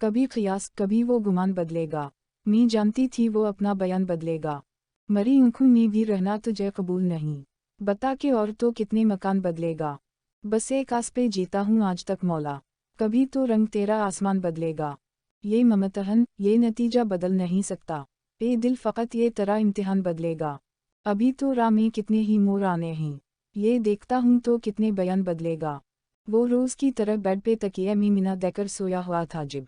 कभी क़ियास, कभी वो गुमान बदलेगा। मैं जानती थी वो अपना बयान बदलेगा। मरी आँखों में भी रहना तुझे कबूल नहीं। बता के और तो कितने मकान बदलेगा। बस एक आस पे जीता हूँ आज तक मौला। कभी तो रंग तेरा आसमान बदलेगा। ये ममतहन, ये नतीजा बदल नहीं सकता। ए दिल फ़कत ये तेरा इम्तिहान बदलेगा। अभी तो राह में कितने ही मोड़ आने हैं। ये देखता हूँ तो कितने बयान बदलेगा। वो रोज़ की तरह बेड पे तकिए में मिना देकर सोया हुआ था। जिब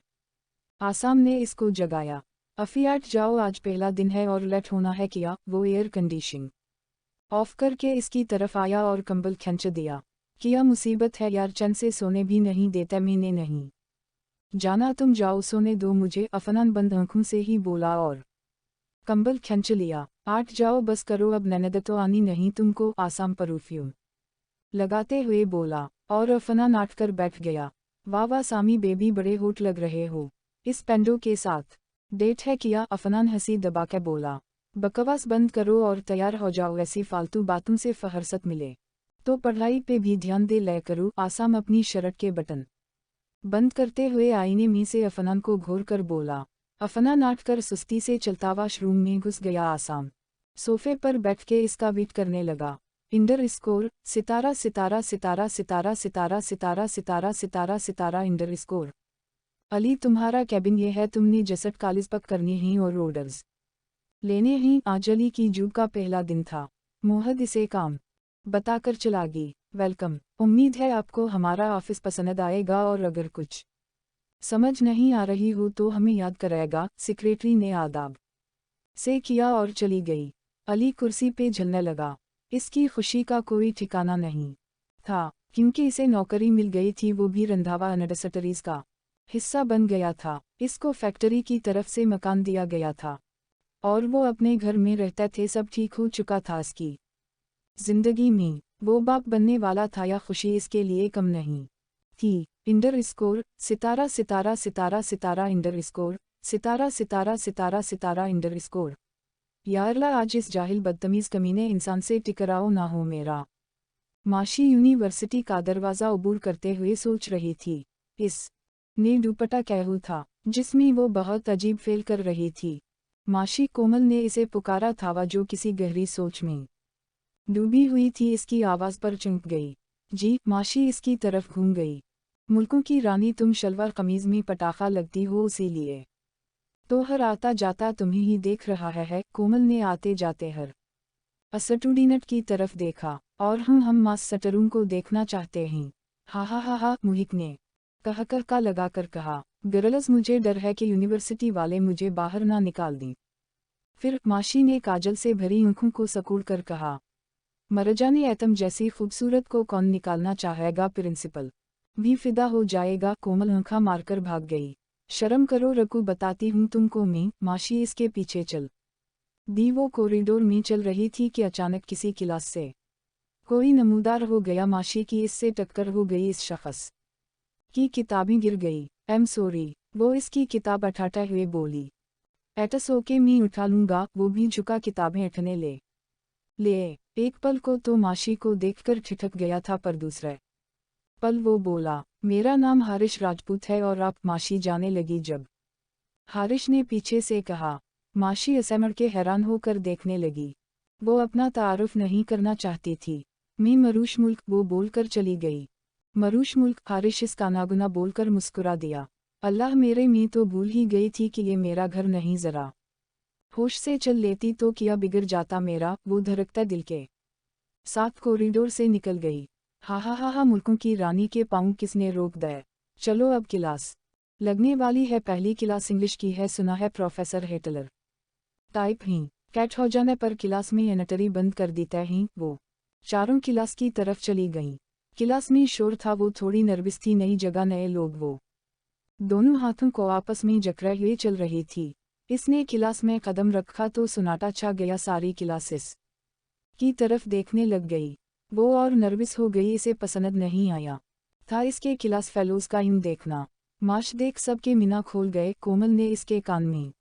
आसाम ने इसको जगाया। अफियाट जाओ, आज पहला दिन है और लेट होना है। किया वो एयर कंडीशनिंग ऑफ करके इसकी तरफ आया और कंबल खींच दिया। किया मुसीबत है यार, चैन से सोने भी नहीं देता। मैंने नहीं जाना, तुम जाओ सोने दो मुझे। अफनान बंद आँखों से ही बोला और कंबल खींच लिया। आठ जाओ बस करो अब, ननद तो आनी नहीं तुमको। आसाम परफ्यूम लगाते हुए बोला और अफनान आठ कर बैठ गया। वाह वाह सामी बेबी, बड़े होट लग रहे हो इस पेंडो के साथ। डेट है किया, अफनान हंसी दबा के बोला। बकवास बंद करो और तैयार हो जाओ, ऐसी फालतू बातों से फहरसत मिले तो पढ़ाई पे भी ध्यान दे ले करूँ। आसाम अपनी शर्ट के बटन बंद करते हुए आईने में से अफनान को घूर कर बोला। अफनान आठ कर सुस्ती से चलता वाशरूम में घुस गया। आसाम सोफे पर बैठ के इसका वेट करने लगा। इंडर स्कोर सितारा सितारा सितारा सितारा सितारा सितारा सितारा सितारा सितारा इंडर स्कोर। अली तुम्हारा कैबिन ये है, तुमने जसट कालिज पक करनी ही और ऑर्डर्स लेने ही। आज अली की जूब का पहला दिन था। मोहद इसे काम बताकर चलागी। वेलकम, उम्मीद है आपको हमारा ऑफिस पसंद आएगा और अगर कुछ समझ नहीं आ रही हो तो हमें याद कराएगा। सेक्रेटरी ने आदाब से किया और चली गई। अली कुर्सी पे झलने लगा। इसकी खुशी का कोई ठिकाना नहीं था क्योंकि इसे नौकरी मिल गई थी, वो भी रंधावा इंडस्ट्रीज का हिस्सा बन गया था। इसको फैक्ट्री की तरफ से मकान दिया गया था और वो अपने घर में रहते थे। सब ठीक हो चुका था इसकी जिंदगी में। वो बाप बनने वाला था या खुशी इसके लिए कम नहीं थी। इंडर स्कोर सितारा सितारा सितारा सितारा इंडर स्कोर सितारा सितारा सितारा सितारा इंडर स्कोर। यारला आज इस जाहिल बदतमीज़ कमीने इंसान से टकराव ना हो मेरा। माशी यूनिवर्सिटी का दरवाज़ा अबूर करते हुए सोच रही थी। इस ने दुपट्टा कहू था जिसमें वो बहुत अजीब फेल कर रही थी। माशी कोमल ने इसे पुकारा था जो किसी गहरी सोच में डूबी हुई थी। इसकी आवाज़ पर चौंक गई। जी। माशी इसकी तरफ घूम गई। मुल्कों की रानी, तुम शलवार कमीज में पटाखा लगती हो, इसीलिए तो हर आता जाता तुम्हें ही देख रहा है। कोमल ने आते जाते हर स्टूडेंट की तरफ देखा और हम मास्टरों को देखना चाहते हैं। हा हा हा हा, मुहिक ने कहकर का लगाकर कहा। गर्ल्स, मुझे डर है कि यूनिवर्सिटी वाले मुझे बाहर ना निकाल दें। फिर माशी ने काजल से भरी आंखों को सकूड़ कर कहा, मरजानी एतम जैसी खूबसूरत को कौन निकालना चाहेगा, प्रिंसिपल भी फिदा हो जाएगा। कोमल आंखा मारकर भाग गई। शर्म करो रकू, बताती हूँ तुमको मैं। माशी इसके पीछे चल दी। वो कॉरिडोर में चल रही थी कि अचानक किसी क्लास से कोई नमूदार हो गया। माशी की इससे टक्कर हो गई। इस शख्स की किताबें गिर गई। एम सॉरी, वो इसकी किताब उठाते हुए बोली। एटस ओके, मैं उठा लूँगा। वो भी झुका किताबें उठने ले एक पल को तो माशी को देखकर ठिठक गया था, पर दूसरे पल वो बोला, मेरा नाम हारिश राजपूत है और आप। माशी जाने लगी जब हारिश ने पीछे से कहा। माशी असमड़ के हैरान होकर देखने लगी। वो अपना तारुफ नहीं करना चाहती थी। मैं मरूश मुल्क, वो बोलकर चली गई। मरूश मुल्क, हारिश इसका नागुना बोलकर मुस्कुरा दिया। अल्लाह मेरे, मैं तो भूल ही गई थी कि ये मेरा घर नहीं। ज़रा होश से चल लेती तो क्या बिगड़ जाता मेरा। वो धड़कते दिल के साथ कॉरिडोर से निकल गई। हा हा हा हा, मुल्कों की रानी के पाँव किसने रोक दिए। चलो अब क्लास लगने वाली है। पहली क्लास इंग्लिश की है। सुना है प्रोफेसर हेटलर टाइप ही कैट हो जाने पर क्लास में एनटरी बंद कर देता ही। वो चारों क्लास की तरफ चली गईं। क्लास में शोर था। वो थोड़ी नर्वस थी। नई जगह, नए लोग। वो दोनों हाथों को आपस में जकड़े हुए चल रही थी। इसने क्लास में कदम रखा तो सन्नाटा छा गया। सारी क्लासेस की तरफ देखने लग गई। वो और नर्वस हो गई। इसे पसंद नहीं आया था इसके क्लास फेलोज का यूं देखना। माश देख सबके मीना खोल गए। कोमल ने इसके कान में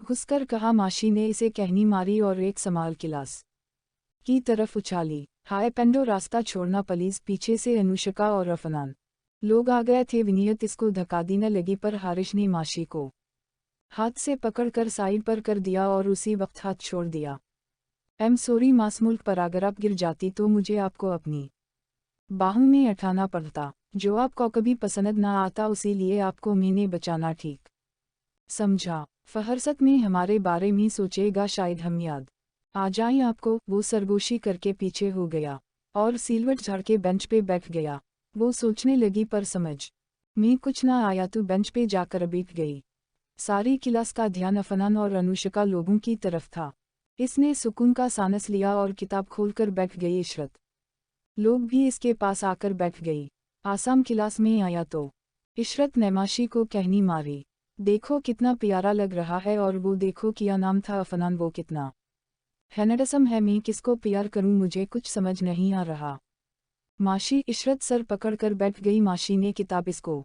घुसकर कहा। माशी ने इसे कहनी मारी और एक समाल क्लास की तरफ उछाली। हाय पेंडो, रास्ता छोड़ना प्लीज। पीछे से अनुष्का और अफनान लोग आ गए थे। विनीत इसको धक्का देने लगी पर हारिश ने माशी को हाथ से पकड़कर साइड पर कर दिया और उसी वक्त हाथ छोड़ दिया। सॉरी मासूमुल्क, पर अगर आप गिर जाती तो मुझे आपको अपनी बाहों में उठाना पड़ता। जो आपको कभी पसंद ना आता उसी लिए आपको मैंने बचाना, ठीक समझा? फहरसत में हमारे बारे में सोचेगा, शायद हम याद आ जाएं आपको। वो सरगोशी करके पीछे हो गया और सिलवट झाड़ के बेंच पे बैठ गया। वो सोचने लगी, पर समझ में कुछ ना आया तो बेंच पे जाकर बैठ गई। सारी क्लास का ध्यान अफनान और अनुष्का लोगों की तरफ था। इसने सुकून का सांस लिया और किताब खोलकर बैठ गई। इशरत लोग भी इसके पास आकर बैठ गई। आसाम क्लास में आया तो इशरत ने माशी को कहनी मारी, देखो कितना प्यारा लग रहा है, और वो देखो क्या नाम था अफनान, वो कितना हैंडसम है। मैं किसको प्यार करूं, मुझे कुछ समझ नहीं आ रहा। माशी इशरत सर पकड़कर बैठ गई। माशी ने किताब इसको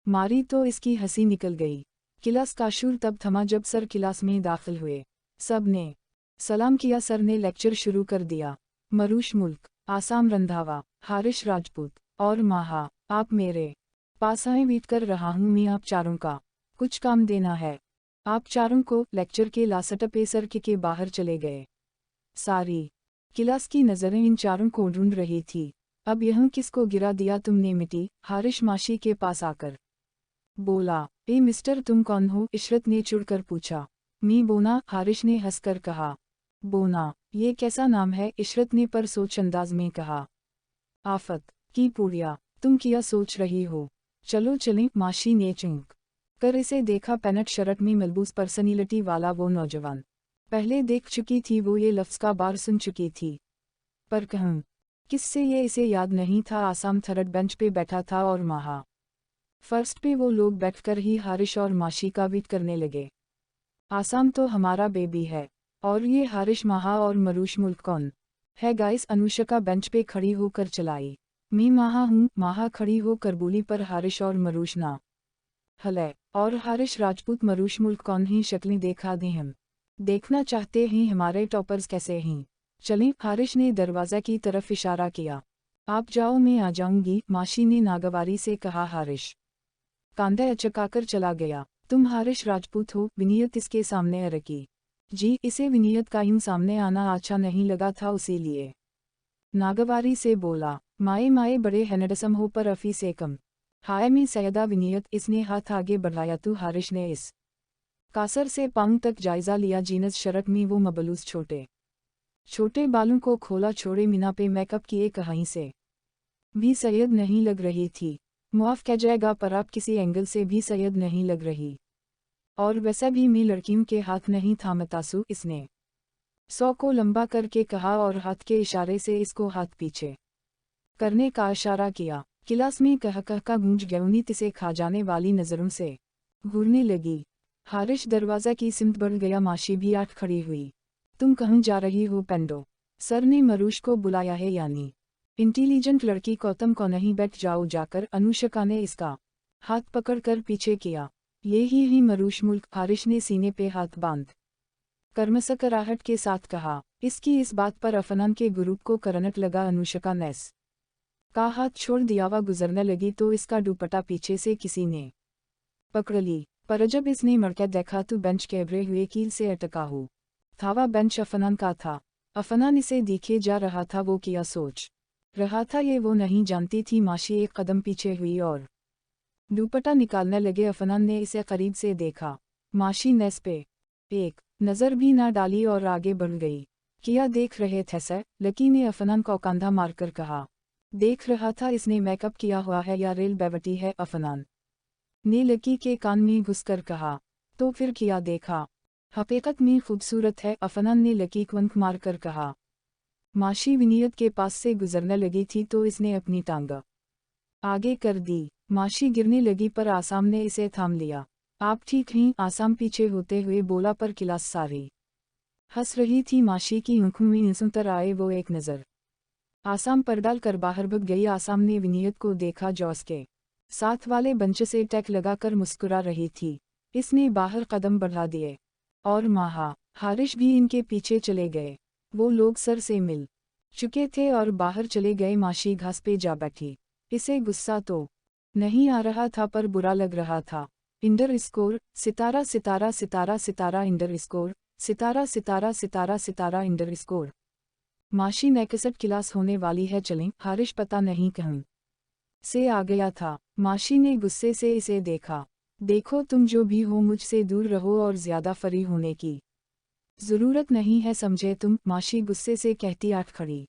मारी तो इसकी हंसी निकल गई। क्लास का शोर तब थमा जब सर क्लास में दाखिल हुए। सब ने सलाम किया। सर ने लेक्चर शुरू कर दिया। मरूश मुल्क, आसाम रंधावा, हारिश राजपूत और माहा, आप मेरे पास आए, वेट कर रहा हूँ मैं आप चारों का, कुछ काम देना है आप चारों को। लेक्चर के लास्ट पे सर के बाहर चले गए। सारी क्लास की नज़रें इन चारों को ढूंढ रही थी। अब यह किसको गिरा दिया तुमने मिट्टी? हारिश माशी के पास आकर बोला। ए मिस्टर, तुम कौन हो? इशरत ने चिढ़कर पूछा। मी बोना, हारिश ने हंसकर कहा। बोना, ये कैसा नाम है? इशरत ने पर सोच अंदाज में कहा। आफत की पुड़िया, तुम क्या सोच रही हो? चलो चलें। माशी ने चिंक कर इसे देखा। पेनट शर्ट में मलबूस पर्सनैलिटी वाला वो नौजवान पहले देख चुकी थी। वो ये लफ्ज़ का बार सुन चुकी थी, पर कहूँ किससे ये इसे याद नहीं था। आसाम थर्ड बेंच पे बैठा था और माहा फर्स्ट पे। वो लोग बैठकर ही हारिश और माशी का वेट करने लगे। आसाम तो हमारा बेबी है, और ये हारिश, माहा और मरूश मुल्क कौन है? गाइस, अनुष्का बेंच पे खड़ी होकर चलाई। मैं माहा हूँ। माहा खड़ी होकर बोली, पर हारिश और मरूश ना हले। और हारिश राजपूत, मरूश मुल्क कौन ही? शक्लें देखा दें, हम देखना चाहते हैं हमारे टॉपर्स कैसे हैं। चलें। हारिश ने दरवाज़ा की तरफ इशारा किया। आप जाओ, मैं आ जाऊंगी, माशी ने नागवारी से कहा। हारिश कांधे अचकाकर चला गया। तुम हारिश राजपूत हो? विनीत इसके सामने अरकी। जी। इसे विनीत का यूं सामने आना अच्छा नहीं लगा था, उसीलिए नागवारी से बोला। माए माए, बड़े हैंडसम हो पर अफी से कम। हाय मैं सैयदा विनीत। इसने हाथ आगे बढ़ाया तो हारिश ने इस कासर से पांव तक जायजा लिया। जीनस शर्ट में वो मबलूस छोटे छोटे बालों को खोला छोड़े। मीना पे मेकअप किए कहीं से भी सैयद नहीं लग रही थी। मुआफ कीजिएगा, पर आप किसी एंगल से भी सैयद नहीं लग रही। और वैसे भी मैं लड़कियों के हाथ नहीं थामतासू, इसने 100 को लंबा करके कहा और हाथ के इशारे से इसको हाथ पीछे करने का इशारा किया। क्लास में कह का गूंज गया। तिसे खा जाने वाली नज़रों से घूरने लगी। हारिश दरवाज़ा की सिमत बढ़ गया। माशी भी आठ खड़ी हुई। तुम कहाँ जा रही हो पेंडो? सर ने मरूश को बुलाया है, यानी इंटेलिजेंट लड़की को तुम को नहीं, बैठ जाओ जाकर। अनुष्का ने इसका हाथ पकड़कर पीछे किया। ये ही मरूश मुल्क। हारिश ने सीने पे हाथ बांध कर मुस्कुराहट के साथ कहा। इसकी इस बात पर अफनान के ग्रुप को करंट लगा। अनुष्का ने का हाथ छोड़ दिया। वह गुजरने लगी तो इसका दुपट्टा पीछे से किसी ने पकड़ ली, पर जब इसने मड़कर देखा तो बेंच कैबरे हुए कील से अटका हो था। वह बेंच अफनान का था। अफनान इसे देखे जा रहा था। वो क्या सोच रहा था ये वो नहीं जानती थी। माशी एक कदम पीछे हुई और दुपट्टा निकालने लगे। अफनान ने इसे करीब से देखा। माशी ने इस पे एक नज़र भी ना डाली और आगे बढ़ गई। क्या देख रहे थे सर? लकी ने अफनान को कंधा मारकर कहा। देख रहा था इसने मेकअप किया हुआ है या रेल बेवटी है? अफनान ने लकी के कान में घुसकर कहा। तो फिर क्या देखा? हकीकत में खूबसूरत है, अफनान ने लकी को वंक मारकर कहा। माशी विनीत के पास से गुजरने लगी थी तो इसने अपनी टांग आगे कर दी। माशी गिरने लगी पर आसाम ने इसे थाम लिया। आप ठीक हैं? आसाम पीछे होते हुए बोला, पर क्लास सारी हंस रही थी। माशी की आंखों में निसुतर आए वो एक नज़र आसाम पर डालकर बाहर भाग गई। आसाम ने विनीत को देखा जो उसके साथ वाले बेंच से टैक लगाकर मुस्कुरा रही थी। इसने बाहर कदम बढ़ा दिए और माहा हारिश भी इनके पीछे चले गए। वो लोग सर से मिल चुके थे और बाहर चले गए। माशी घास पे जा बैठी। इसे गुस्सा तो नहीं आ रहा था पर बुरा लग रहा था। इंडर स्कोर सितारा सितारा सितारा सितारा इंडर स्कोर सितारा सितारा सितारा सितारा इंडर स्कोर। माशी नेकसट क्लास होने वाली है, चलें। हारिश पता नहीं कहीं से आ गया था। माशी ने गुस्से से इसे देखा। देखो तुम जो भी हो मुझसे दूर रहो और ज्यादा फरी होने की जरूरत नहीं है, समझे तुम। माशी गुस्से से कहती आठ खड़ी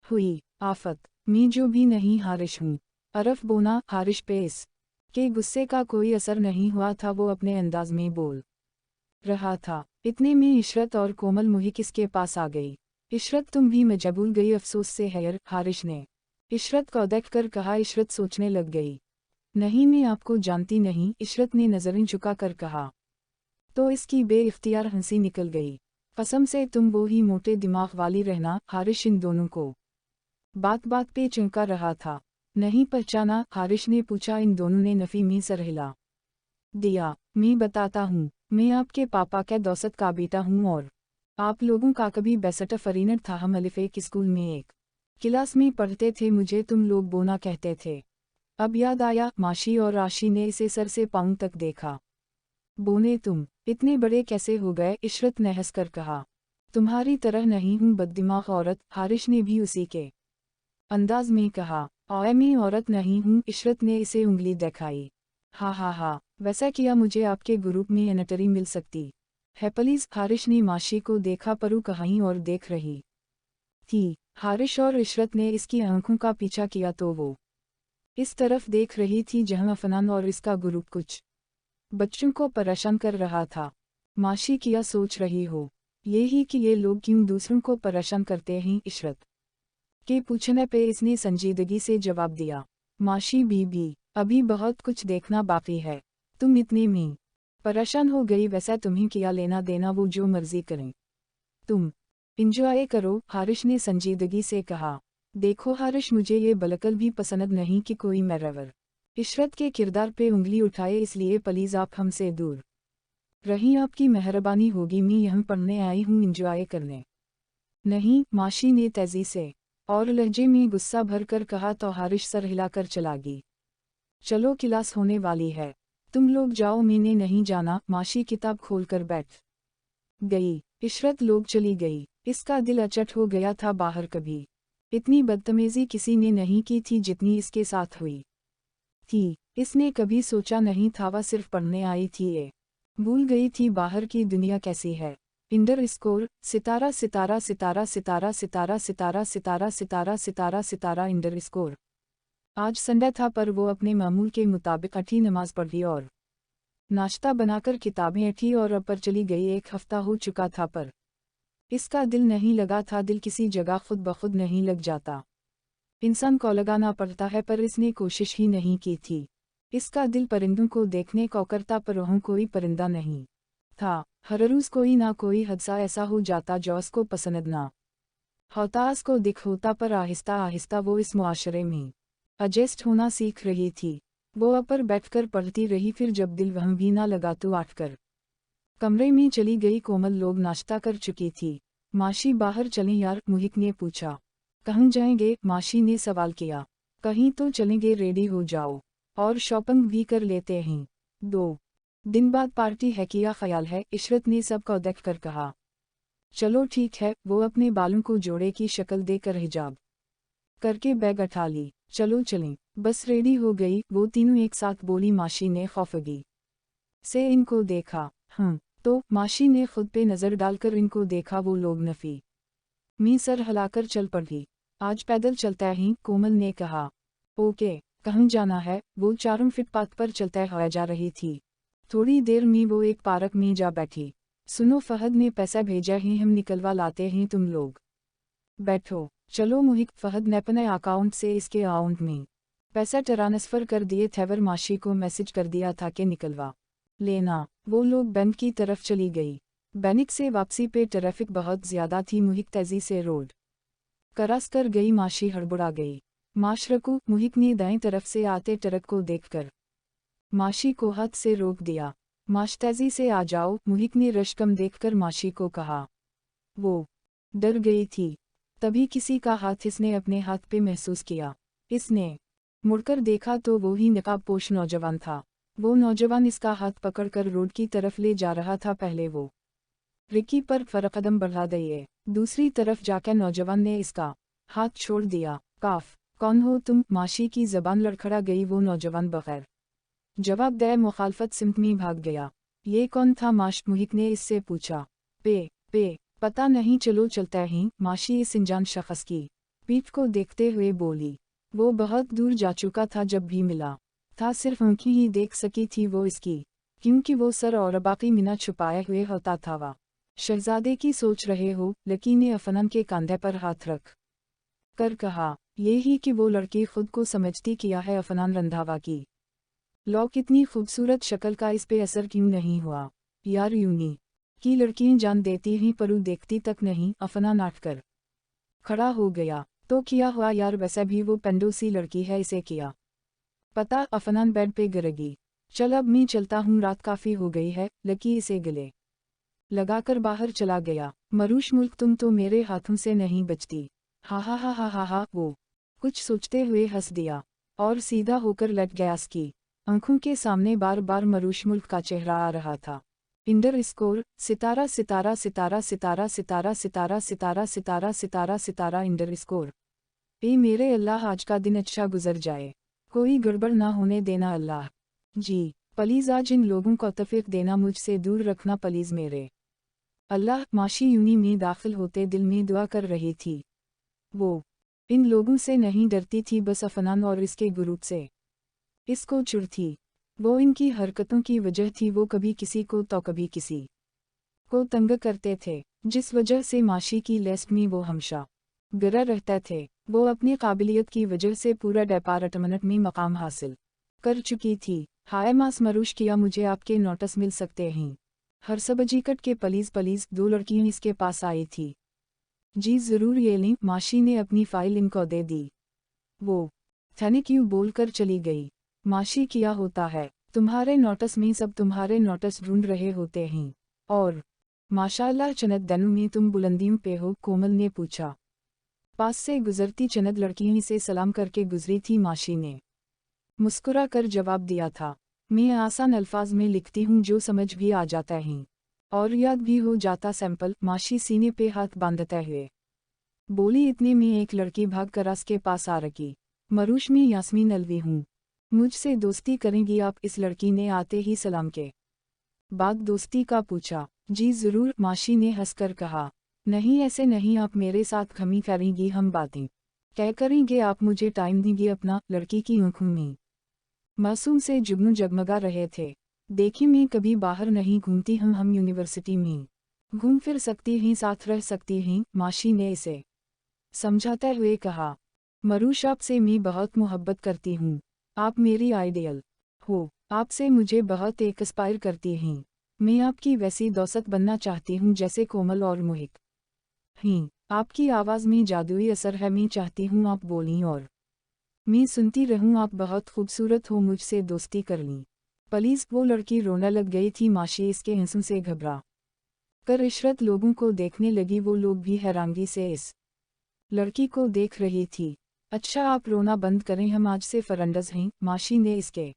हुई। आफत, मैं जो भी नहीं हारिश हूँ। अरफ बोना। हारिश पे इस के गुस्से का कोई असर नहीं हुआ था, वो अपने अंदाज में बोल रहा था। इतने में इशरत और कोमल मुहिक इसके पास आ गई। इशरत तुम भी मजबूर गई अफसोस से हैर। हारिश ने इशरत को देख कर कहा। इशरत सोचने लग गई। नहीं मैं आपको जानती नहीं। इशरत ने नजरें झुका कर कहा। तो इसकी बेइख्तियार हंसी निकल गई। कसम से तुम वो ही मोटे दिमाग वाली रहना। हारिश इन दोनों को बात बात पे चिंका रहा था। नहीं पहचाना? हारिश ने पूछा। इन दोनों ने नफी में सर हिला दिया। मैं बताता हूँ, मैं आपके पापा के दौसत का बेटा हूँ और आप लोगों का कभी बेसट फरीनर था। हम अलिफ एक स्कूल में एक क्लास में पढ़ते थे, मुझे तुम लोग बोना कहते थे। अब याद आया। माशी और राशि ने इसे सर से पांव तक देखा। बोने तुम इतने बड़े कैसे हो गए? इशरत ने हंसकर कहा। तुम्हारी तरह नहीं हूँ बददिमाग औरत। हारिश ने भी उसी के अंदाज में कहा। और मैं औरत नहीं हूँ। इशरत ने इसे उंगली दिखाई। हा, वैसा किया मुझे आपके ग्रुप में एनटरी मिल सकती है प्लीज। हारिश ने माशी को देखा, परु कहीं और देख रही थी। हारिश और इशरत ने इसकी आंखों का पीछा किया तो वो इस तरफ देख रही थी जहां अफनान और इसका ग्रुप कुछ बच्चों को परेशान कर रहा था। माशी क्या सोच रही हो? ये ही कि ये लोग क्यों दूसरों को परेशान करते हैं? इशरत के पूछने पे इसने संजीदगी से जवाब दिया। माशी बीबी, अभी बहुत कुछ देखना बाकी है। तुम इतने में परेशान हो गई, वैसा तुम्हें क्या लेना देना, वो जो मर्जी करें। तुम इंजॉय करो। हारिश ने संजीदगी से कहा। देखो हारिश, मुझे ये बलकल भी पसंद नहीं कि कोई मेरावर इशरत के किरदार पे उंगली उठाए, इसलिए प्लीज आप हमसे दूर रही। आपकी मेहरबानी होगी। मैं यहाँ पढ़ने आई हूँ, इंजॉय करने नहीं। माशी ने तेजी से और लहजे में गुस्सा भर कर कहा तो हारिश सर हिलाकर चला गई। चलो क्लास होने वाली है, तुम लोग जाओ। मैंने नहीं जाना। माशी किताब खोलकर बैठ गई। इशरत लोग चली गई। इसका दिल अचट हो गया था। बाहर कभी इतनी बदतमीजी किसी ने नहीं की थी जितनी इसके साथ हुई थी। इसने कभी सोचा नहीं था वह सिर्फ पढ़ने आई थी। ये भूल गई थी बाहर की दुनिया कैसी है। इंडर स्कोर सितारा सितारा सितारा सितारा सितारा सितारा सितारा सितारा सितारा सितारा इंडर स्कोर। आज संडे था पर वो अपने मामूल के मुताबिक अठी नमाज पढ़ी और नाश्ता बनाकर किताबें अठी और अब पर चली गई। एक हफ्ता हो चुका था पर इसका दिल नहीं लगा था। दिल किसी जगह खुद ब खुद नहीं लग जाता। इंसान को लगाना पड़ता है, पर इसने कोशिश ही नहीं की थी। इसका दिल परिंदों को देखने को करता, पर वहाँ कोई परिंदा नहीं था। हर रोज कोई ना कोई हादसा ऐसा हो जाता जो उसको पसंद ना होता। उसको दिख होता, पर आहिस्ता आहिस्ता वो इस मुआशरे में एडजस्ट होना सीख रही थी। वो ऊपर बैठकर पढ़ती रही, फिर जब दिल वहाँ भी ना लगा तो उठकर कमरे में चली गई। कोमल लोग नाश्ता कर चुकी थी। माशी बाहर चलें यार? मुहिक ने पूछा। कहाँ जाएंगे? माशी ने सवाल किया। कहीं तो चलेंगे, रेडी हो जाओ और शॉपिंग भी कर लेते हैं। 2 दिन बाद पार्टी है, क्या ख्याल है? इशरत ने सबको देख कर कहा। चलो ठीक है। वो अपने बालों को जोड़े की शक्ल देकर हिजाब करके बैग उठा ली। चलो चलें। बस रेडी हो गई। वो तीनों एक साथ बोली। माशी ने खौफगी से इनको देखा। तो माशी ने खुद पे नज़र डालकर इनको देखा। वो लोग नफी मी सर हिलाकर चल पड़ी। आज पैदल चलता ही? कोमल ने कहा। ओके, कहाँ जाना है? वो चारों फुटपाथ पर चलता हुआ जा रही थी। थोड़ी देर में वो एक पार्क में जा बैठी। सुनो, फहद ने पैसा भेजा है, हम निकलवा लाते हैं, तुम लोग बैठो। चलो मुहिक। फहद ने अपने अकाउंट से इसके अकाउंट में पैसा ट्रांसफर कर दिए थे। वर माशी को मैसेज कर दिया था कि निकलवा लेना। वो लोग बैंक की तरफ चली गई। बैंक से वापसी पे ट्रैफिक बहुत ज्यादा थी। मुहिक तेजी से रोड क्रॉस कर गई। माशी हड़बड़ा गई। माशरकू, मुहिक ने दाएं तरफ से आते ट्रक को देखकर माशी को हाथ से रोक दिया। माश तेजी से आ जाओ। मुहिक ने रशकम देखकर माशी को कहा। वो डर गई थी। तभी किसी का हाथ इसने अपने हाथ पे महसूस किया। इसने मुड़कर देखा तो वो ही नकाबपोश नौजवान था। वो नौजवान इसका हाथ पकड़कर रोड की तरफ ले जा रहा था। पहले वो रिकी पर फरकदम बढ़ा दिए, दूसरी तरफ जाकर नौजवान ने इसका हाथ छोड़ दिया। काफ, कौन हो तुम? माशी की जबान लड़खड़ा गई। वो नौजवान बगैर जवाब दे मुखालफत सिमत में भाग गया। ये कौन था? माश मुहिक ने इससे पूछा। पे पता नहीं, चलो चलते हैं। माशी इस अनजान शख्स की पीठ को देखते हुए बोली। वो बहुत दूर जा चुका था। जब भी मिला था सिर्फ आंखें ही देख सकी थी वो इसकी, क्योंकि वो सर और बाकी मिना छुपाए हुए होता था। वह शहजादे की सोच रहे हो? लकी ने अफनान के कंधे पर हाथ रख कर कहा। ये ही कि वो लड़की खुद को समझती किया है अफनान रंधावा की। लो कितनी खूबसूरत शक्ल का इस पे असर क्यों नहीं हुआ यार? यूनी की लड़कियां जान देती ही परु देखती तक नहीं। अफनान नाटकर खड़ा हो गया। तो किया हुआ यार, वैसे भी वो पेंडोसी लड़की है, इसे किया पता। अफनान बेड पे गिरेगी। चल अब मैं चलता हूँ, रात काफी हो गई है। लकी इसे गले लगाकर बाहर चला गया। मरूश मुल्क, तुम तो मेरे हाथों से नहीं बचती। हा हा हा हा हा हा। वो कुछ सोचते हुए हंस दिया और सीधा होकर लट गया। उसकी आंखों के सामने बार बार मरूश मुल्क का चेहरा आ रहा था। इंडर स्कोर सितारा सितारा सितारा सितारा सितारा सितारा सितारा सितारा सितारा सितारा इंडर स्कोर। ए मेरे अल्लाह, आज का दिन अच्छा गुजर जाए, कोई गड़बड़ ना होने देना अल्लाह जी। प्लीज़ आज इन लोगों को तौफीक देना, मुझसे दूर रखना प्लीज़ मेरे अल्लाह। माशी यूनी में दाखिल होते दिल में दुआ कर रही थी। वो इन लोगों से नहीं डरती थी, बस अफनान और इसके ग्रुप से इसको चिढ़ थी। वो इनकी हरकतों की वजह थी। वो कभी किसी को तो कभी किसी को तंग करते थे, जिस वजह से माशी की लिस्ट में वो हमेशा गिरा रहते थे। वो अपनी काबिलियत की वजह से पूरा डिपार्टमेंट में मकाम हासिल कर चुकी थी। हाय मास मरूश किया, मुझे आपके नोटिस मिल सकते हैं? हर सबजीकट के प्लीज़। दो लड़कियां इसके पास आई थी। जी ज़रूर, ये लें। माशी ने अपनी फाइल इनको दे दी। वो थैंक यू बोलकर चली गई। माशी, किया होता है तुम्हारे नोटिस में? सब तुम्हारे नोटिस ढूंढ रहे होते हैं। और माशाल्लाह चनद दनू में तुम बुलंदियों पे हो? कोमल ने पूछा। पास से गुजरती चनद लड़कियों से सलाम करके गुजरी थी। माशी ने मुस्कुरा कर जवाब दिया था। मैं आसान अल्फाज में लिखती हूँ जो समझ भी आ जाता है और याद भी हो जाता। सैंपल। माशी सीने पे हाथ बांधते हुए बोली। इतने में एक लड़की भाग कर के पास आ रही। मरूश, में यास्मीन अलवी हूँ, मुझसे दोस्ती करेंगी आप? इस लड़की ने आते ही सलाम के बाद दोस्ती का पूछा। जी ज़रूर, माशी ने हंसकर कहा। नहीं ऐसे नहीं, आप मेरे साथ खमी करेंगी, हम बातें क्या करेंगे, आप मुझे टाइम देंगी अपना? लड़की की आंखों में मासूम से जुगनू जगमगा रहे थे। देखी, मैं कभी बाहर नहीं घूमती हूँ, हम यूनिवर्सिटी में घूम फिर सकती हैं, साथ रह सकती हैं। माशी ने इसे समझाते हुए कहा। मरूश, आपसे मैं बहुत मोहब्बत करती हूँ, आप मेरी आइडियल हो, आपसे मुझे बहुत एक्सपायर करती हैं। मैं आपकी वैसी दोस्त बनना चाहती हूँ जैसे कोमल और मोहिक हैं। आपकी आवाज़ में जादुई असर है, मैं चाहती हूँ आप बोलीं और मैं सुनती रहूं। आप बहुत खूबसूरत हो, मुझसे दोस्ती कर लीं प्लीज़। वो लड़की रोने लग गई थी। माशी इसके आंसू से घबरा कर इशरत लोगों को देखने लगी। वो लोग भी हैरानगी से इस लड़की को देख रही थी। अच्छा आप रोना बंद करें, हम आज से फ्रेंड्स हैं। माशी ने इसके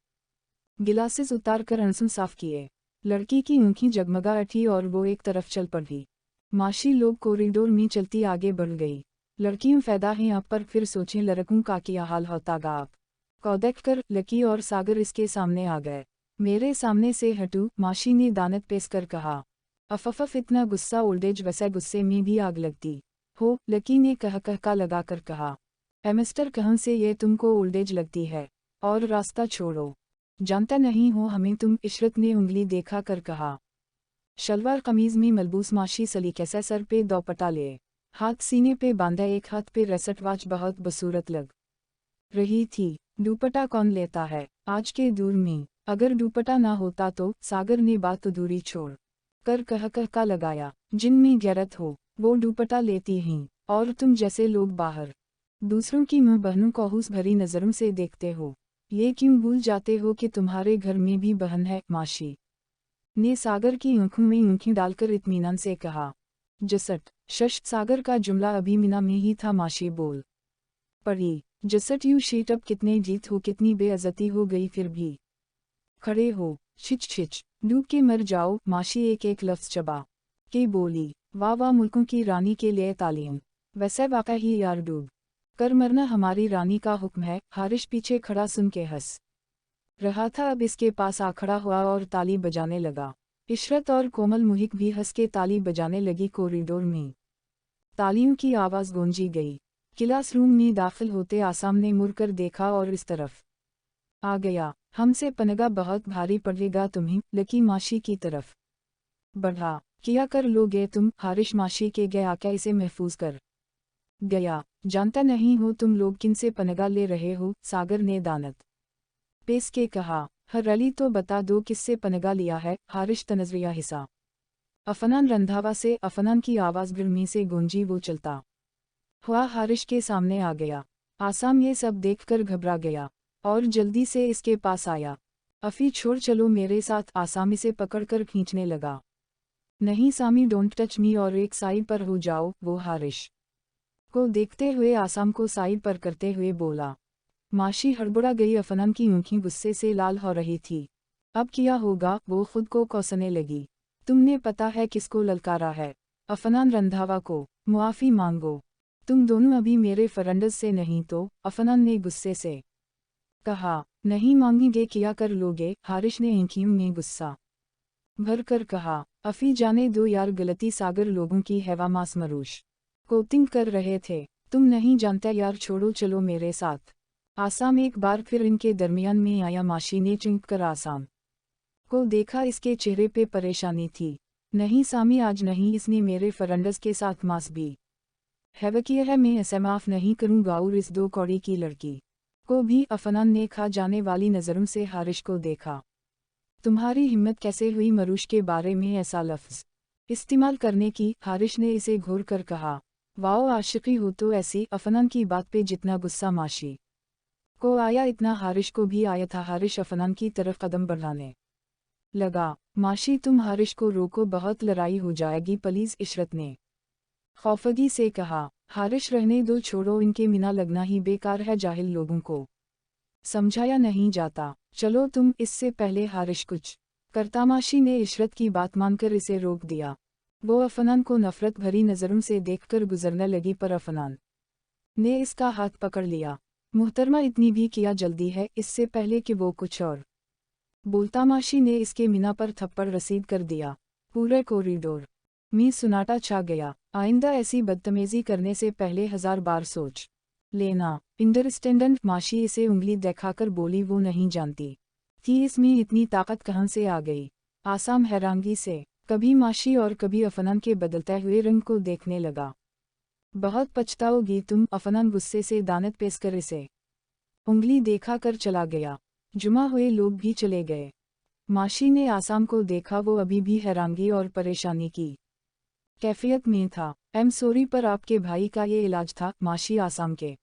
गिलासेस उतार कर आंसू साफ किए। लड़की की आंखें जगमगा उठी और वो एक तरफ चल पड़ी। माशी लोग कॉरिडोर में चलती आगे बढ़ गई। लड़कियों फैदा हैं आप पर, फिर सोचें लड़कों का क्या हाल होतागा। आप को देखकर लकी और सागर इसके सामने आ गए। मेरे सामने से हटू, माशी ने दानत पेश कर कहा। अफफ, इतना गुस्सा ओल्डेज, वैसे गुस्से में भी आग लगती हो? लकी ने कहका लगा कर कहा। मिस्टर, कहाँ से ये तुमको ओल्डेज लगती है? और रास्ता छोड़ो, जानता नहीं हो हमें तुम? इशरत ने उंगली देखा कर कहा। शलवार कमीज में मलबूस माशी सलीके से सर पे दोपट्टा ले, हाथ सीने पे बांधा, एक हाथ पे रेसट वॉच, बहुत बसूरत लग रही थी। दुपट्टा कौन लेता है आज के दौर में? अगर दुपट्टा ना होता तो? सागर ने बात दूरी छोड़ कर कहका लगाया। जिनमें गैरत हो वो दुपट्टा लेती हैं, और तुम जैसे लोग बाहर दूसरों की मुँह बहनों को हुस भरी नज़रों से देखते हो, ये क्यों भूल जाते हो कि तुम्हारे घर में भी बहन है? माशी ने सागर की आंखों में आंखें डालकर इत्मीनान से कहा। जसट शश, सागर का जुमला अभी मीना में ही था। माशी बोल पड़ी। जसट यू शीट अब कितने जीत हो कितनी बेअज़्ज़ती हो गई फिर भी खड़े हो। छिच छिच डूब के मर जाओ। माशी एक एक लफ्ज़ चबा के बोली। वाह वाह मुल्कों की रानी के लिए तालीम। वैसे वाक़ई ही यार डूब कर मरना हमारी रानी का हुक्म है। हारिश पीछे खड़ा सुन के हंस रहा था। अब इसके पास आ खड़ा हुआ और ताली बजाने लगा। इशरत और कोमल मुहिक भी हंस के ताली बजाने लगी। कॉरिडोर में तालियों की आवाज़ गूंजी गई। क्लासरूम में दाखिल होते आसाम ने मुड़कर देखा और इस तरफ आ गया। हमसे पनगा बहुत भारी पड़ेगा तुम्हें। लकी माशी की तरफ बढ़ा। किया कर लोगे तुम। हारिश माशी के गए आके इसे महफूज कर गया। जानता नहीं हो तुम लोग किनसे पनगा ले रहे हो। सागर ने दानत पेश के कहा। हर अली तो बता दो किससे पनगा लिया है। हारिश तनज़रिया हिस्सा अफनान रंधावा से। अफनान की आवाज़ गिरमी से गूंजी। वो चलता हुआ हारिश के सामने आ गया। आसाम ये सब देखकर घबरा गया और जल्दी से इसके पास आया। अफ़ी छोड़ चलो मेरे साथ। आसाम इसे पकड़कर खींचने लगा। नहीं सामी डोंट टच मी और एक साइड पर हो जाओ। वो हारिश को देखते हुए आसाम को साइड पर करते हुए बोला। माशी हड़बड़ा गई। अफनान की आँखें गुस्से से लाल हो रही थी। अब क्या होगा। वो खुद को कोसने लगी। तुमने पता है किसको ललकारा है। अफनान रंधावा को। मुआफ़ी मांगो तुम दोनों अभी मेरे फरंडस से नहीं तो। अफनान ने गुस्से से कहा। नहीं मांगेंगे किया कर लोगे। हारिश ने आँखों में गुस्सा भर कर कहा। अफ़ी जाने दो यार गलती सागर लोगों की हैवा मास मरूश कोटिंग कर रहे थे। तुम नहीं जानते यार छोड़ो चलो मेरे साथ। आसाम एक बार फिर इनके दरमियान में आया। माशी ने चिंक कर आसाम को देखा। इसके चेहरे पे परेशानी थी। नहीं सामी आज नहीं। इसने मेरे फरंडस के साथ मास भी हैवकिया है। मैं ऐसे माफ़ नहीं करूँगा। और इस दो कौड़ी की लड़की को भी। अफनान ने खा जाने वाली नज़रों से हारिश को देखा। तुम्हारी हिम्मत कैसे हुई मरूश के बारे में ऐसा लफ्ज़ इस्तेमाल करने की। हारिश ने इसे घूर कर कहा। वाओ आशिकी हो तो ऐसी। अफनान की बात पे जितना गुस्सा माशी को आया इतना हारिश को भी आया था। हारिश अफनान की तरफ कदम बढ़ाने लगा। माशी तुम हारिश को रोको बहुत लड़ाई हो जाएगी प्लीज़। इशरत ने खौफगी से कहा। हारिश रहने दो छोड़ो इनके मिना लगना ही बेकार है। जाहिल लोगों को समझाया नहीं जाता। चलो तुम। इससे पहले हारिश कुछ करता। माशी ने इशरत की बात मानकर इसे रोक दिया। वो अफनान को नफरत भरी नज़रों से देखकर गुजरने लगी पर अफनान ने इसका हाथ पकड़ लिया। मुहतरमा इतनी भी क्या जल्दी है। इससे पहले कि वो कुछ और बोलता माशी ने इसके मिना पर थप्पड़ रसीद कर दिया। पूरे कॉरिडोर में सुनाटा छा गया। आइंदा ऐसी बदतमीजी करने से पहले 1000 बार सोच लेना। इंडरस्टैंडेंट। माशी इसे उंगली दिखाकर बोली। वो नहीं जानती थी इसमें इतनी ताकत कहाँ से आ गई। आसाम हैरानगी से कभी माशी और कभी अफनान के बदलते हुए रंग को देखने लगा। बहुत पछताओगी तुम। अफनान गुस्से से दानत पेश कर इसे उंगली देखा कर चला गया। जुमा हुए लोग भी चले गए। माशी ने आसाम को देखा। वो अभी भी हैरानगी और परेशानी की कैफियत में था। सॉरी पर आपके भाई का ये इलाज था। माशी आसाम के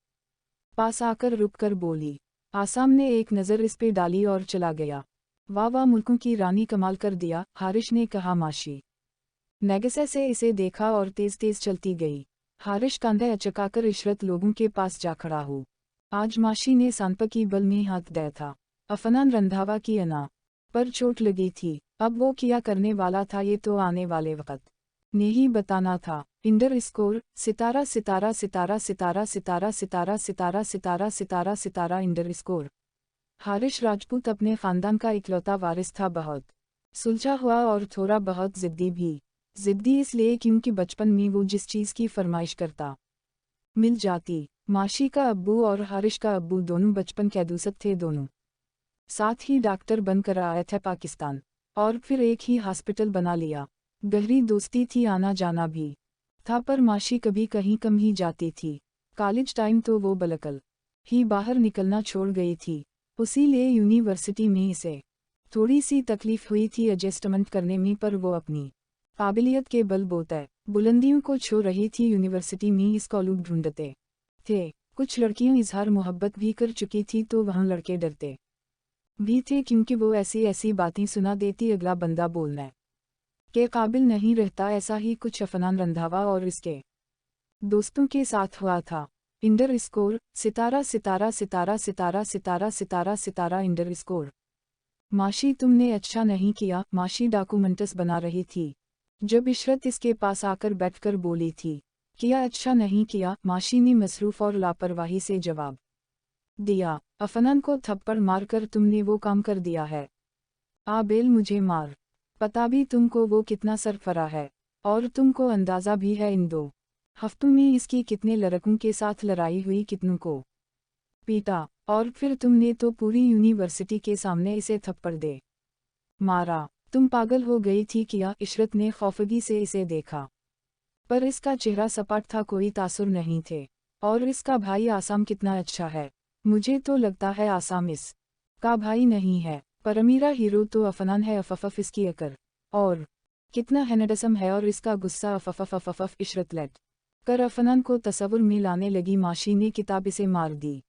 पास आकर रुककर बोली। आसाम ने एक नज़र इस पे डाली और चला गया। वाह वाह मुल्कों की रानी कमाल कर दिया। हारिश ने कहा। माशी नेगसे से इसे देखा और तेज तेज चलती गई। हारिश कांधे अचकाकर इशरत लोगों के पास जा खड़ा हो। आज माशी ने सांप की बल में हाथ दिया था। अफनान रंधावा की अना पर चोट लगी थी। अब वो क्या करने वाला था ये तो आने वाले वक्त ने ही बताना था। इंडर स्कोर सितारा सितारा सितारा सितारा सितारा सितारा सितारा सितारा सितारा सितारा इंडर स्कोर। हारिश राजपूत अपने खानदान का इकलौता वारिस था। बहुत सुलझा हुआ और थोड़ा बहुत जिद्दी भी। जिद्दी इसलिए क्योंकि बचपन में वो जिस चीज़ की फरमाइश करता मिल जाती। माशी का अब्बू और हारिश का अब्बू दोनों बचपन के दोस्त थे। दोनों साथ ही डॉक्टर बनकर आए थे पाकिस्तान और फिर एक ही हॉस्पिटल बना लिया। गहरी दोस्ती थी। आना जाना भी था पर माशी कभी कहीं कम ही जाती थी। कॉलेज टाइम तो वो बिल्कुल ही बाहर निकलना छोड़ गई थी। उसीलिए यूनिवर्सिटी में इसे थोड़ी सी तकलीफ हुई थी एडजस्टमेंट करने में पर वो अपनी काबिलियत के बलबूते बुलंदियों को छू रही थी। यूनिवर्सिटी में इसका लोग ढूंढते थे। कुछ लड़कियां इजहार मोहब्बत भी कर चुकी थी तो वहाँ लड़के डरते भी थे क्योंकि वो ऐसी ऐसी बातें सुना देती अगला बंदा बोलने के काबिल नहीं रहता। ऐसा ही कुछ अफनान रंधावा और इसके दोस्तों के साथ हुआ था। _ सितारा सितारा सितारा सितारा सितारा सितारा सितारा _ माशी तुमने अच्छा नहीं किया, माशी डॉक्यूमेंट्स बना रही थी। जब इशरत इसके पास आकर बैठकर बोली थी, किया अच्छा नहीं किया, माशी ने मसरूफ़ और लापरवाही से जवाब दिया, अफनान को थप्पड़ मारकर तुमने वो काम कर दिया है। आबेल मुझे मार, पता भी तुमको वो कितना सरफरा है, और तुमको अंदाज़ा भी है इन 2 हफ्तों में इसकी कितने लड़कों के साथ लड़ाई हुई, कितनों को पीटा, और फिर तुमने तो पूरी यूनिवर्सिटी के सामने इसे थप्पड़ दे मारा। तुम पागल हो गई थी किया? इशरत ने खौफगी से इसे देखा, पर इसका चेहरा सपाट था, कोई तासुर नहीं थे। और इसका भाई आसाम कितना अच्छा है, मुझे तो लगता है आसाम इस का भाई नहीं है, पर मेरा हीरो तो अफनान है। अफफ इसकी अकर और कितना हैंडसम है, और इसका गुस्सा अफफ इशरत लेट कर अफनान को तसव्वुर में लाने लगी। माशी ने किताब इसे मार दी।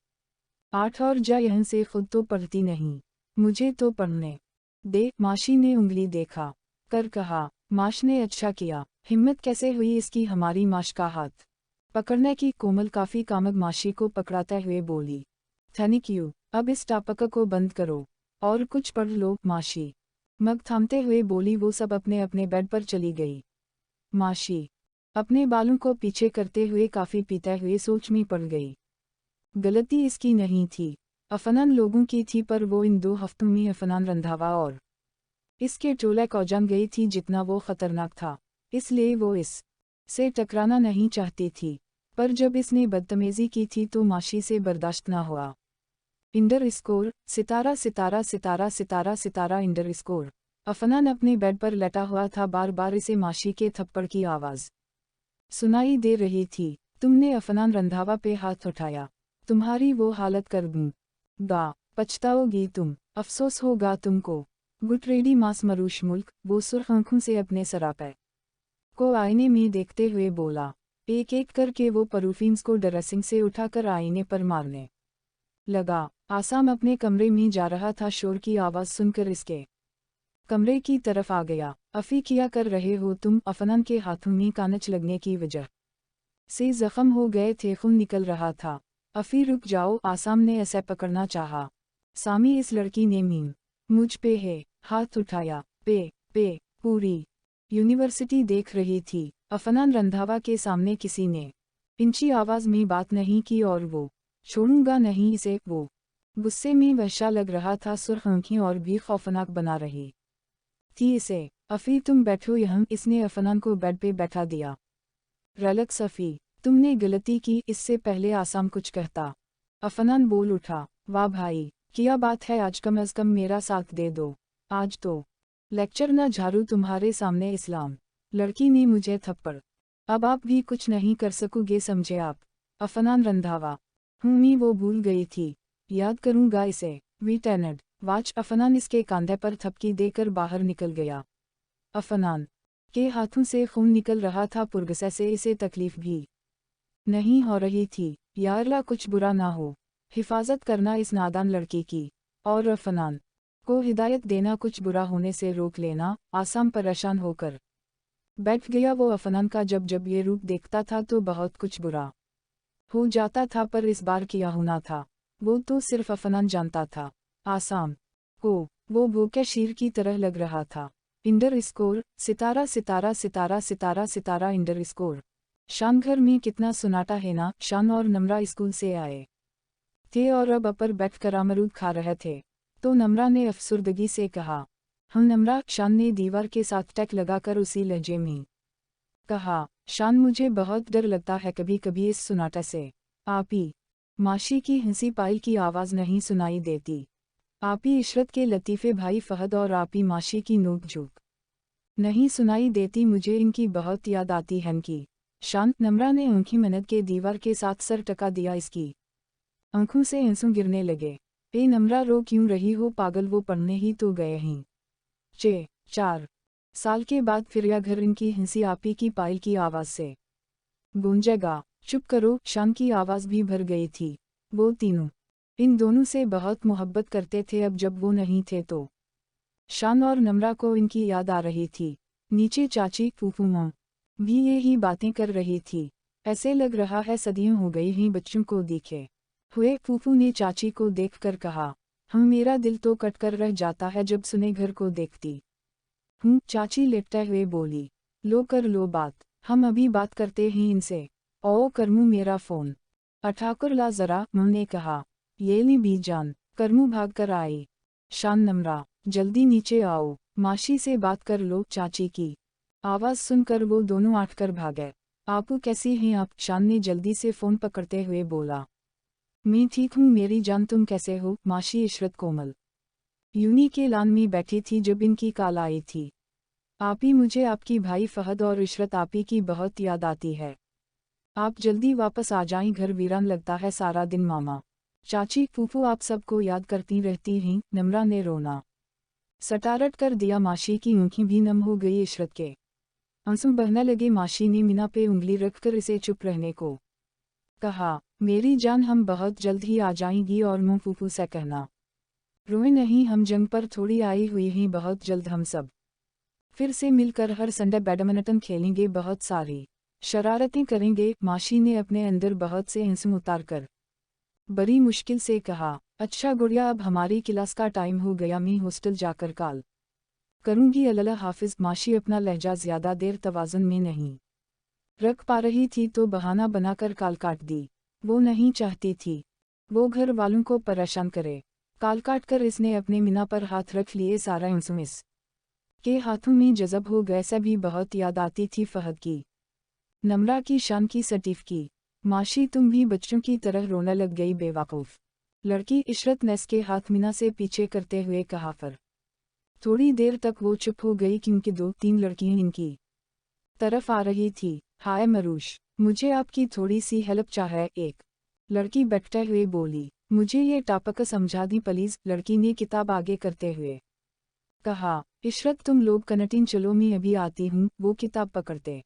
8 और जा यहाँ से, खुद तो पढ़ती नहीं, मुझे तो पढ़ने दे। माशी ने उंगली देखा कर कहा। माश ने अच्छा किया, हिम्मत कैसे हुई इसकी हमारी माश का हाथ पकड़ने की? कोमल काफ़ी कामक माशी को पकड़ाते हुए बोली, थैंक यू, अब इस टापक को बंद करो और कुछ पढ़ लो। माशी मग थामते हुए बोली। वो सब अपने अपने बेड पर चली गई। माशी अपने बालों को पीछे करते हुए काफ़ी पीते हुए सोच में पड़ गई। गलती इसकी नहीं थी, अफनान लोगों की थी, पर वो इन 2 हफ्तों में अफनान रंधावा और इसके टोले को जान गई थी जितना वो खतरनाक था, इसलिए वो इस से टकराना नहीं चाहती थी। पर जब इसने बदतमीजी की थी तो माशी से बर्दाश्त ना हुआ। _ सितारा सितारा सितारा सितारा सितारा _ अफनान अपने बेड पर लेटा हुआ था, बार बार इसे माशी के थप्पड़ की आवाज़ सुनाई दे रही थी। तुमने अफनान रंधावा पे हाथ उठाया, तुम्हारी वो हालत कर दूंगा, पछताओगी तुम, अफसोस होगा तुमको। गुटरेडी मास मरूश मुल्क, वो सुर्ख आंखों से अपने सरापे को आईने में देखते हुए बोला। एक एक करके वो परफ्यूम्स को ड्रेसिंग से उठाकर आईने पर मारने लगा। आसाम अपने कमरे में जा रहा था, शोर की आवाज़ सुनकर इसके कमरे की तरफ आ गया। अफ़ी क्या कर रहे हो तुम? अफनान के हाथों में कानच लगने की वजह से जख्म हो गए थे, खून निकल रहा था। अफ़ी रुक जाओ, आसाम ने ऐसे पकड़ना चाहा। सामी इस लड़की ने मुझ पे है हाथ उठाया। पे पूरी यूनिवर्सिटी देख रही थी। अफनान रंधावा के सामने किसी ने इंची आवाज़ में बात नहीं की, और वो छोड़ूंगा नहीं इसे। वो गुस्से में वहशा लग रहा था, सुर्ख आंखें और भी खौफनाक बना रही थी इसे। अफ़ी तुम बैठो यहाँ, इसने अफनान को बेड पे बैठा दिया। रिलैक्स अफ़ी, तुमने गलती की, इससे पहले आसाम कुछ कहता। अफनान बोल उठा, वाह भाई, क्या बात है, आज कम अज़ कम मेरा साथ दे दो। आज तो लेक्चर न झाड़ू तुम्हारे सामने। इस्लाम लड़की ने मुझे थप्पड़, अब आप भी कुछ नहीं कर सकोगे, समझे आप? अफनान रंधावा मैं वो भूल गई थी, याद करूँगा इसे। वीटेनेड वाच। अफनान इसके कंधे पर थपकी देकर बाहर निकल गया। अफनान के हाथों से खून निकल रहा था, पुरगसे से इसे तकलीफ भी नहीं हो रही थी। यारला कुछ बुरा ना हो, हिफाजत करना इस नादान लड़की की, और अफनान को हिदायत देना कुछ बुरा होने से रोक लेना। आसाम परेशान होकर बैठ गया। वो अफनान का जब जब ये रूप देखता था तो बहुत कुछ बुरा हो जाता था, पर इस बार क्या होना था वो तो सिर्फ अफनान जानता था। आसाम को वो भूखे शेर की तरह लग रहा था। _ सितारा सितारा सितारा सितारा सितारा _ शान घर में कितना सुनाटा है ना। शान और नम्रा स्कूल से आए थे और अब अपर बैठकर अमरूद खा रहे थे, तो नम्रा ने अफसुर्दगी से कहा, हम नम्रा। शान ने दीवार के साथ टैक लगाकर उसी लहजे में कहा, शान मुझे बहुत डर लगता है कभी कभी इस सुनाटे से। आपी माशी की हंसी पाइल की आवाज़ नहीं सुनाई देती। आपी इशरत के लतीफ़े भाई फहद और आपी माशी की नोक-झोंक नहीं सुनाई देती। मुझे इनकी बहुत याद आती है इनकी। शांत। नम्रा ने आंखें मन्नत के दीवार के साथ सर टका दिया। इसकी आंखों से आंसू गिरने लगे। ए नम्रा, रो क्यों रही हो पागल, वो पढ़ने ही तो गए हैं। 4 साल के बाद फिर यह घर इनकी हंसी आपी की पाइल की आवाज़ से गूंजेगा। चुप करो। शान की आवाज़ भी भर गई थी। वो तीनों इन दोनों से बहुत मोहब्बत करते थे, अब जब वो नहीं थे तो शान और नम्रा को इनकी याद आ रही थी। नीचे चाची फूफू माँ भी यही बातें कर रही थी। ऐसे लग रहा है सदियों हो गई ही बच्चों को देखे हुए। फूफू ने चाची को देखकर कहा, मेरा दिल तो कटकर रह जाता है जब सुने घर को देखती हूँ। चाची लेटते हुए बोली, लो कर लो बात, हम अभी बात करते हैं इनसे। ओ करमू मेरा फ़ोन उठाकर ला ज़रा, ने कहा। ये ली बीजान। करमू भाग कर आई। शान नम्रा, जल्दी नीचे आओ, माशी से बात कर लो। चाची की आवाज़ सुनकर वो दोनों आठकर भागे। आपू कैसी हैं आप? शान ने जल्दी से फ़ोन पकड़ते हुए बोला। मैं ठीक हूँ मेरी जान, तुम कैसे हो? माशी इशरत कोमल यूनी के लान में बैठी थी जब इनकी कॉल आई थी। आपी मुझे आपकी भाई फहद और इशरत आपी की बहुत याद आती है। आप जल्दी वापस आ जाएं, घर वीरान लगता है सारा दिन। मामा चाची फूफू आप सबको याद करती रहती हैं। नम्रा ने रोना सटारट कर दिया। माशी की आंखें भी नम हो गई। इशरत के आंसू बहने लगे। माशी ने मीना पे उंगली रखकर इसे चुप रहने को कहा। मेरी जान हम बहुत जल्द ही आ जाएंगी और मुँह फूफू से कहना रोए नहीं, हम जंग पर थोड़ी आई हुई हैं, बहुत जल्द हम सब फिर से मिलकर हर संडे बैडमिंटन खेलेंगे, बहुत सारी शरारतें करेंगे। माशी ने अपने अंदर बहुत से आंसू उतारकर बड़ी मुश्किल से कहा, अच्छा गुड़िया अब हमारी क्लास का टाइम हो गया, मैं हॉस्टल जाकर कॉल करूंगी। अल्लाह हाफिज। माशी अपना लहजा ज्यादा देर तवाज़ुन में नहीं रख पा रही थी तो बहाना बनाकर कॉल काट दी। वो नहीं चाहती थी वो घर वालों को परेशान करे। कॉल काट कर इसने अपने मीना पर हाथ रख लिए। सारा आंसू इस के हाथों में जज़ब हो गए। से भी बहुत याद आती थी फहद की, नम्रा की, शान की, सटीफ की। माशी तुम भी बच्चों की तरह रोने लग गई बेवकूफ़ लड़की। इशरत ने इसके हाथ मीना से पीछे करते हुए कहा। पर थोड़ी देर तक वो चुप हो गई क्योंकि 2-3 लड़कियां इनकी तरफ आ रही थी। हाय मरूश, मुझे आपकी थोड़ी सी हेल्प चाहे। एक लड़की बैठते हुए बोली, मुझे ये टॉपिक समझा दी प्लीज़। लड़की ने किताब आगे करते हुए कहा। इशरत तुम लोग कैंटीन चलो, मैं अभी आती हूँ। वो किताब पकड़ते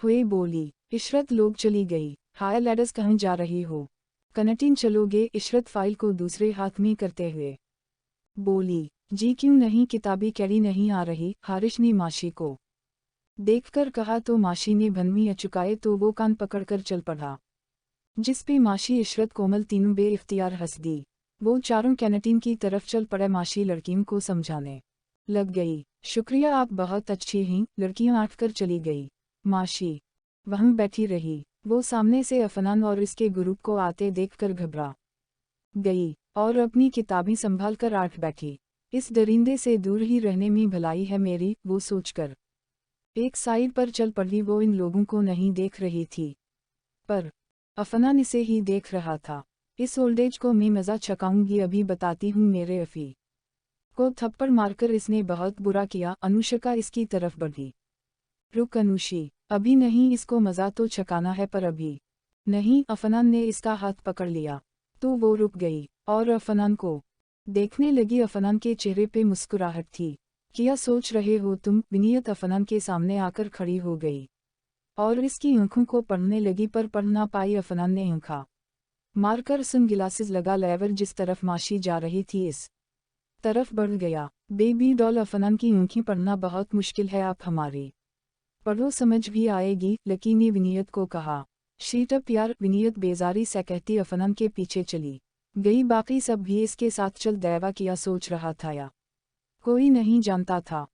हुए बोली। इशरत लोग चली गई। हाय लेडीज, कहाँ जा रही हो? कैंटीन चलोगे? इशरत फाइल को दूसरे हाथ में करते हुए बोली। जी क्यों नहीं, किताबी कैरी नहीं आ रही? हारिश ने माशी को देखकर कहा तो माशी ने भनवी अचुकाए तो वो कान पकड़कर चल पड़ा, जिस पे माशी इशरत कोमल तीनों बेइख्तियार हंस दी। वो चारों कैंटीन की तरफ चल पड़े। माशी लड़कियों को समझाने लग गई। शुक्रिया, आप बहुत अच्छी हैं। लड़कियां आंटकर चली गई। माशी वहीं बैठी रही। वो सामने से अफनान और इसके ग्रुप को आते देखकर घबरा गई और अपनी किताबें संभाल कर आठ बैठी। इस दरिंदे से दूर ही रहने में भलाई है मेरी, वो सोचकर एक साइड पर चल पड़ी। वो इन लोगों को नहीं देख रही थी, पर अफनान इसे ही देख रहा था। इस ओल्डेज को मैं मज़ा छकाऊंगी, अभी बताती हूँ। मेरे अफ़ी को थप्पड़ मारकर इसने बहुत बुरा किया। अनुष्का इसकी तरफ बढ़ी। रुक अनुशी, अभी नहीं, इसको मज़ा तो छकाना है पर अभी नहीं। अफनान ने इसका हाथ पकड़ लिया तो वो रुक गई और अफनान को देखने लगी। अफनान के चेहरे पे मुस्कुराहट थी। क्या सोच रहे हो तुम? विनीयत अफनान के सामने आकर खड़ी हो गई और इसकी आंखों को पढ़ने लगी, पर पढ़ ना पाई। अफनान ने आंखा मारकर सन गिलासेस लगा लेवर जिस तरफ माशी जा रही थी इस तरफ बढ़ गया। बेबी डॉल, अफनान की आंखें पढ़ना बहुत मुश्किल है, आप हमारी पढ़ो, समझ भी आएगी। लकी ने विनीयत को कहा। शीट अप यार, विनीयत बेजारी से कहती अफनान के पीछे चली गई। बाकी सब भी इसके साथ चल देवा। किया सोच रहा था या कोई नहीं जानता था